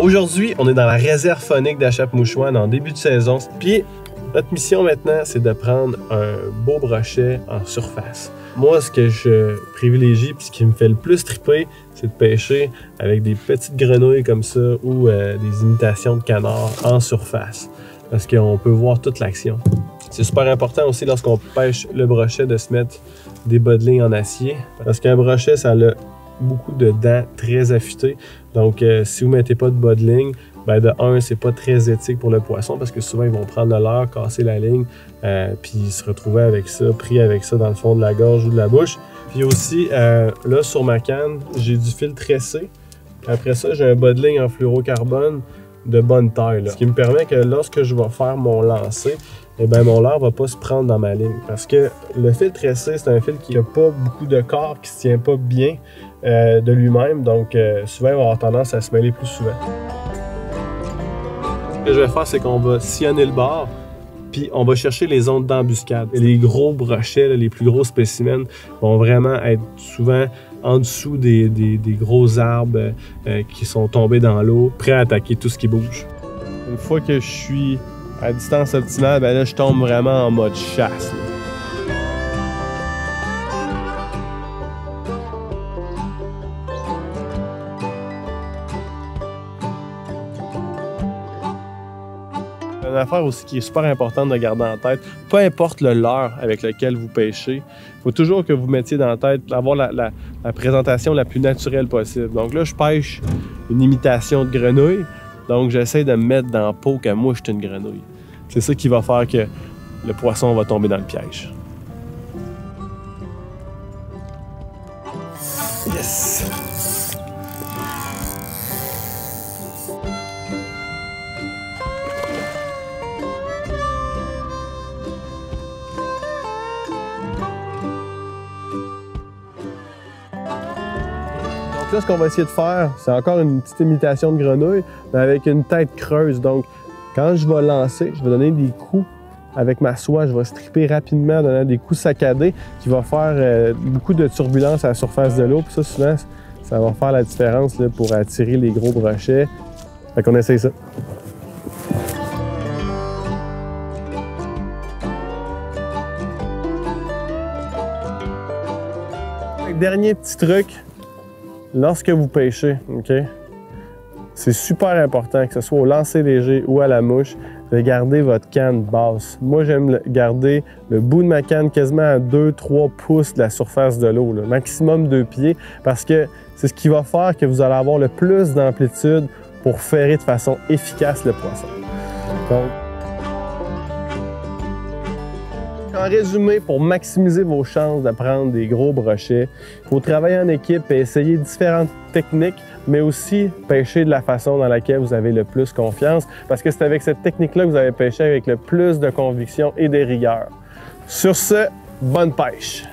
Aujourd'hui, on est dans la réserve faunique d'Achap-Mouchouane en début de saison. Puis, notre mission maintenant, c'est de prendre un beau brochet en surface. Moi, ce que je privilégie puis ce qui me fait le plus triper, c'est de pêcher avec des petites grenouilles comme ça ou des imitations de canards en surface. Parce qu'on peut voir toute l'action. C'est super important aussi lorsqu'on pêche le brochet de se mettre des bas de ligne en acier. Parce qu'un brochet, ça a beaucoup de dents très affûtées. Donc, si vous ne mettez pas de bas de ligne, ben de un, c'est pas très éthique pour le poisson parce que souvent, ils vont prendre le leurre, casser la ligne, puis se retrouver avec ça, pris avec ça dans le fond de la gorge ou de la bouche. Puis aussi, là, sur ma canne, j'ai du fil tressé. Après ça, j'ai un bas de ligne en fluorocarbone de bonne taille. Là. Ce qui me permet que lorsque je vais faire mon lancer, eh bien, mon leurre ne va pas se prendre dans ma ligne. Parce que le fil tressé, c'est un fil qui n'a pas beaucoup de corps, qui ne se tient pas bien de lui-même. Donc, souvent, il va avoir tendance à se mêler plus souvent. Ce que je vais faire, c'est qu'on va sillonner le bord, puis on va chercher les zones d'embuscade. Les gros brochets, là, les plus gros spécimens, vont vraiment être souvent en dessous des gros arbres qui sont tombés dans l'eau, prêts à attaquer tout ce qui bouge. Une fois que je suis à distance optimale, ben là, je tombe vraiment en mode chasse. Là. Une affaire aussi qui est super importante de garder en tête, peu importe le leurre avec lequel vous pêchez, il faut toujours que vous mettiez dans la tête d'avoir la présentation la plus naturelle possible. Donc là, je pêche une imitation de grenouille, donc j'essaie de me mettre dans la peau que moi, je suis une grenouille. C'est ça qui va faire que le poisson va tomber dans le piège. Yes! Là, ce qu'on va essayer de faire, c'est encore une petite imitation de grenouille, mais avec une tête creuse. Donc, quand je vais lancer, je vais donner des coups avec ma soie. Je vais stripper rapidement en donnant des coups saccadés qui vont faire beaucoup de turbulence à la surface de l'eau. Puis ça, souvent, ça va faire la différence là, pour attirer les gros brochets. Fait qu'on essaye ça. Dernier petit truc. Lorsque vous pêchez, OK, c'est super important, que ce soit au lancer léger ou à la mouche, de garder votre canne basse. Moi, j'aime garder le bout de ma canne quasiment à 2-3 pouces de la surface de l'eau, maximum 2 pieds, parce que c'est ce qui va faire que vous allez avoir le plus d'amplitude pour ferrer de façon efficace le poisson. Donc, en résumé, pour maximiser vos chances de prendre des gros brochets, il faut travailler en équipe et essayer différentes techniques, mais aussi pêcher de la façon dans laquelle vous avez le plus confiance, parce que c'est avec cette technique-là que vous allez pêcher avec le plus de conviction et de rigueur. Sur ce, bonne pêche!